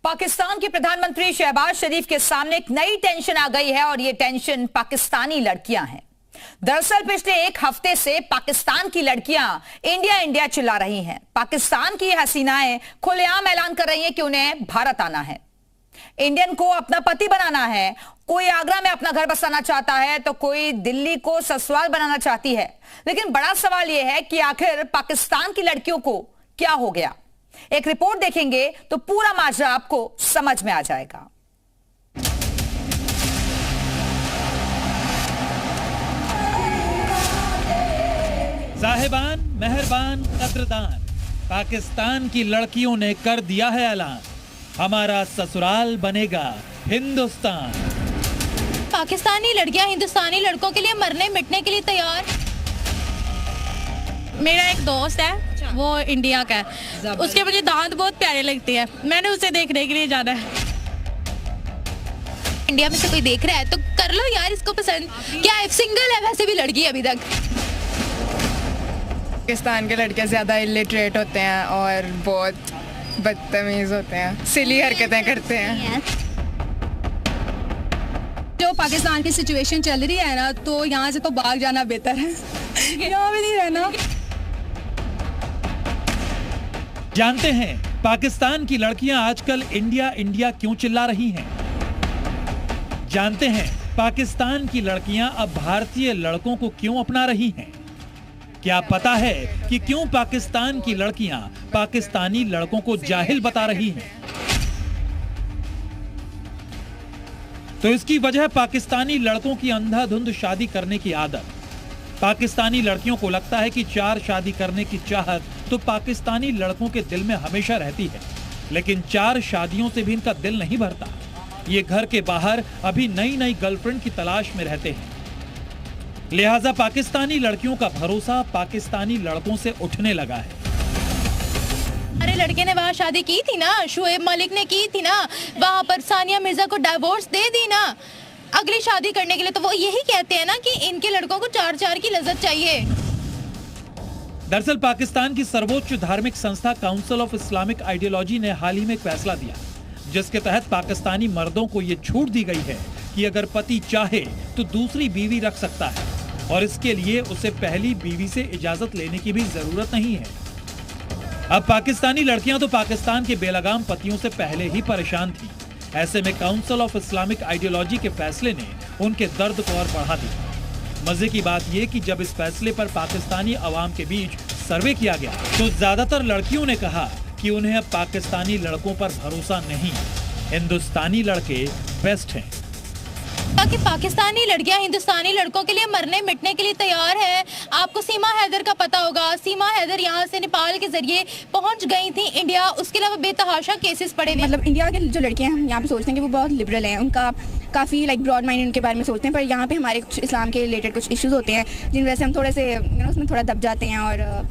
पाकिस्तान के प्रधानमंत्री शहबाज शरीफ के सामने एक नई टेंशन आ गई है और ये टेंशन पाकिस्तानी लड़कियां हैं। दरअसल पिछले एक हफ्ते से पाकिस्तान की लड़कियां इंडिया इंडिया चिल्ला रही हैं। पाकिस्तान की हसीनाएं खुलेआम ऐलान कर रही हैं कि उन्हें भारत आना है, इंडियन को अपना पति बनाना है। कोई आगरा में अपना घर बसाना चाहता है तो कोई दिल्ली को ससुराल बनाना चाहती है। लेकिन बड़ा सवाल यह है कि आखिर पाकिस्तान की लड़कियों को क्या हो गया। एक रिपोर्ट देखेंगे तो पूरा माजरा आपको समझ में आ जाएगा। साहिबान, मेहरबान, कद्रदान, पाकिस्तान की लड़कियों ने कर दिया है ऐलान, हमारा ससुराल बनेगा हिंदुस्तान। पाकिस्तानी लड़कियां हिंदुस्तानी लड़कों के लिए मरने मिटने के लिए तैयार। मेरा एक दोस्त है, वो इंडिया का है, उसके मुझे दांत बहुत प्यारे लगते हैं, मैंने उसे देखने के लिए जाना है। इंडिया में से कोई देख रहा है तो कर लो यार इसको पसंद। क्या सिंगल है, वैसे भी लड़की अभी तक। पाकिस्तान के लड़के ज़्यादा इलिटरेट होते हैं और बहुत बदतमीज होते हैं, सिली हरकतें करते हैं। जो पाकिस्तान की सिचुएशन चल रही है ना, तो यहाँ से तो भाग जाना बेहतर है, यहाँ भी नहीं रहना। जानते हैं पाकिस्तान की लड़कियां आजकल इंडिया इंडिया क्यों चिल्ला रही हैं? जानते हैं पाकिस्तान की लड़कियां अब भारतीय लड़कों को क्यों अपना रही हैं? क्या पता है कि क्यों पाकिस्तान की लड़कियां पाकिस्तानी लड़कों को जाहिल बता रही हैं? तो इसकी वजह पाकिस्तानी लड़कों की अंधाधुंध शादी करने की आदत। पाकिस्तानी लड़कियों को लगता है कि 4 शादी करने की चाहत तो पाकिस्तानी लड़कों के दिल में हमेशा रहती है, लेकिन 4 शादियों से भी इनका दिल नहीं भरता। ये घर के बाहर अभी नई नई गर्लफ्रेंड की तलाश में रहते हैं। लिहाजा पाकिस्तानी लड़कियों का भरोसा पाकिस्तानी लड़कों से उठने लगा है। अरे लड़के ने वहाँ शादी की थी ना, शुएब मलिक ने की थी ना, वहाँ पर सानिया मिर्जा को डिवोर्स दे दी ना अगली शादी करने के लिए। तो वो यही कहते हैं ना कि इनके लड़कों को 4-4 की लज्जत चाहिए। दरअसल पाकिस्तान की सर्वोच्च धार्मिक संस्था काउंसिल ऑफ इस्लामिक आइडियोलॉजी ने हाल ही में एक फैसला दिया, जिसके तहत पाकिस्तानी मर्दों को ये छूट दी गई है कि अगर पति चाहे तो दूसरी बीवी रख सकता है और इसके लिए उसे पहली बीवी से इजाजत लेने की भी जरूरत नहीं है। अब पाकिस्तानी लड़कियां तो पाकिस्तान के बेलगाम पतियों से पहले ही परेशान थी। ऐसे में काउंसिल ऑफ इस्लामिक आइडियोलॉजी के फैसले ने उनके दर्द को और बढ़ा दिया। मजे की बात यह कि जब इस फैसले पर पाकिस्तानी अवाम के बीच सर्वे किया गया तो ज्यादातर लड़कियों ने कहा कि उन्हें अब पाकिस्तानी लड़कों पर भरोसा नहीं, हिंदुस्तानी लड़के बेस्ट हैं। कि पाकिस्तानी लड़कियां हिंदुस्तानी लड़कों के लिए मरने मिटने के लिए तैयार है। आपको सीमा हैदर का पता होगा, सीमा हैदर यहाँ से नेपाल के जरिए पहुँच गई थी इंडिया। उसके अलावा बेतहाशा केसेस पड़े। मतलब इंडिया के जो लड़के हैं यहाँ पे सोचते हैं कि वो बहुत लिबरल हैं, उनका काफ़ी ब्रॉड माइंड उनके बारे में सोचते हैं, पर यहाँ पे हमारे कुछ इस्लाम के रिलेटेड कुछ इश्यूज होते हैं जिन वजह से हम थोड़े से उसमें थोड़ा दब जाते हैं और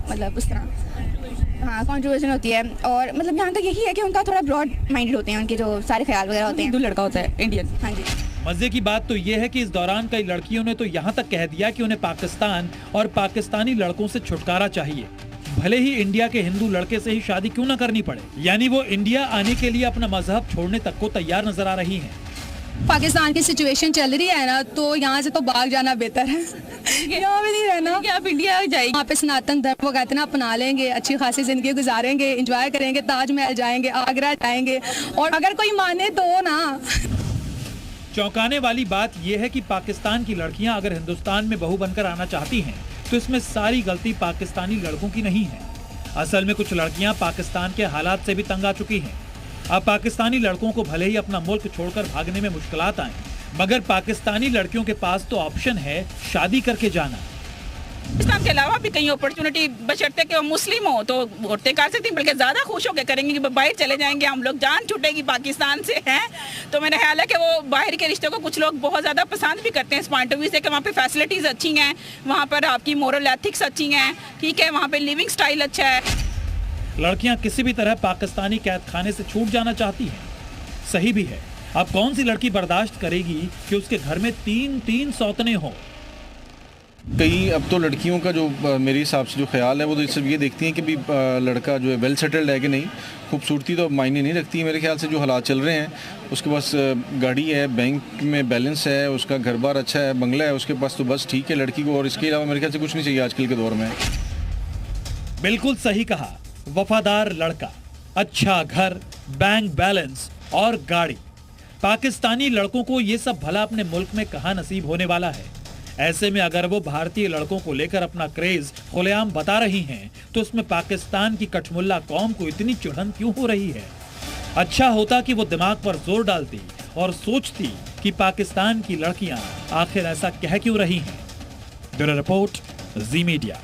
मतलब उस तरह हाँ कॉन्ट्रोवर्जन होती है। और मतलब यहाँ का यही है कि उनका थोड़ा ब्रॉड माइंडेड होते हैं, उनके जो सारे ख्याल वगैरह होते हैं। हिंदू लड़का होता है इंडियन। हाँ जी। मजे की बात तो यह है कि इस दौरान कई लड़कियों ने तो यहाँ तक कह दिया कि उन्हें पाकिस्तान और पाकिस्तानी लड़कों से छुटकारा चाहिए, भले ही इंडिया के हिंदू लड़के से ही शादी क्यों न करनी पड़े। यानी वो इंडिया आने के लिए अपना मजहब छोड़ने तक को तैयार नजर आ रही हैं। पाकिस्तान की सिचुएशन चल रही है ना, तो यहाँ से तो भाग जाना बेहतर है, यहाँ भी नहीं रहना। क्या आप इंडिया जाएंगे, यहाँ पे सनातन धर्म वो कहते हैं ना, अपना लेंगे, अच्छी खासी जिंदगी गुजारेंगे, एंजॉय करेंगे, ताजमहल जाएंगे, आगरा जाएंगे, और अगर कोई माने तो ना। चौंकाने वाली बात यह है कि पाकिस्तान की लड़कियां अगर हिंदुस्तान में बहू बनकर आना चाहती हैं, तो इसमें सारी गलती पाकिस्तानी लड़कों की नहीं है। असल में कुछ लड़कियां पाकिस्तान के हालात से भी तंग आ चुकी हैं। अब पाकिस्तानी लड़कों को भले ही अपना मुल्क छोड़कर भागने में मुश्किलात आए, मगर पाकिस्तानी लड़कियों के पास तो ऑप्शन है शादी करके जाना। इस्लाम के अलावा भी कई अपॉर्चुनिटी, बशर्ते कि वो मुस्लिम हो तो औरतें कर सकती हैं, बल्कि ज़्यादा खुश होकर करेंगी कि बाहर चले जाएंगे हम लोग, जान छूटेगी पाकिस्तान से हैं। तो मेरा ख्याल है कि वो बाहर के रिश्तों को कुछ लोग बहुत ज़्यादा पसंद भी करते हैं इस पॉइंट ऑफ व्यू से कि वहाँ पे फैसिलिटीज़ अच्छी हैं, वहाँ पर आपकी मोरल एथिक्स अच्छी हैं, ठीक है, वहाँ पर लिविंग स्टाइल अच्छा है। लड़कियाँ किसी भी तरह पाकिस्तानी कैद खाने से छूट जाना चाहती हैं, सही भी है। अब कौन सी लड़की बर्दाश्त करेगी कि उसके घर में 3 सौतने हों? कई अब तो लड़कियों का जो मेरे हिसाब से जो ख्याल है वो तो सिर्फ ये देखती हैं कि भी लड़का जो है वेल सेटल्ड है कि नहीं। खूबसूरती तो मायने नहीं रखती मेरे ख्याल से। जो हालात चल रहे हैं, उसके पास गाड़ी है, बैंक में बैलेंस है, उसका घर बार अच्छा है, बंगला है उसके पास, तो बस ठीक है लड़की को, और इसके अलावा मेरे ख्याल से कुछ नहीं चाहिए आजकल के दौर में। बिल्कुल सही कहा। वफादार लड़का, अच्छा घर, बैंक बैलेंस और गाड़ी। पाकिस्तानी लड़कों को ये सब भला अपने मुल्क में कहां नसीब होने वाला है। ऐसे में अगर वो भारतीय लड़कों को लेकर अपना क्रेज खुलेआम बता रही हैं, तो उसमें पाकिस्तान की कठमुल्ला कौम को इतनी चिढ़न क्यों हो रही है? अच्छा होता कि वो दिमाग पर जोर डालती और सोचती कि पाकिस्तान की लड़कियां आखिर ऐसा कह क्यों रही हैं। ब्यूरो रिपोर्ट, जी मीडिया।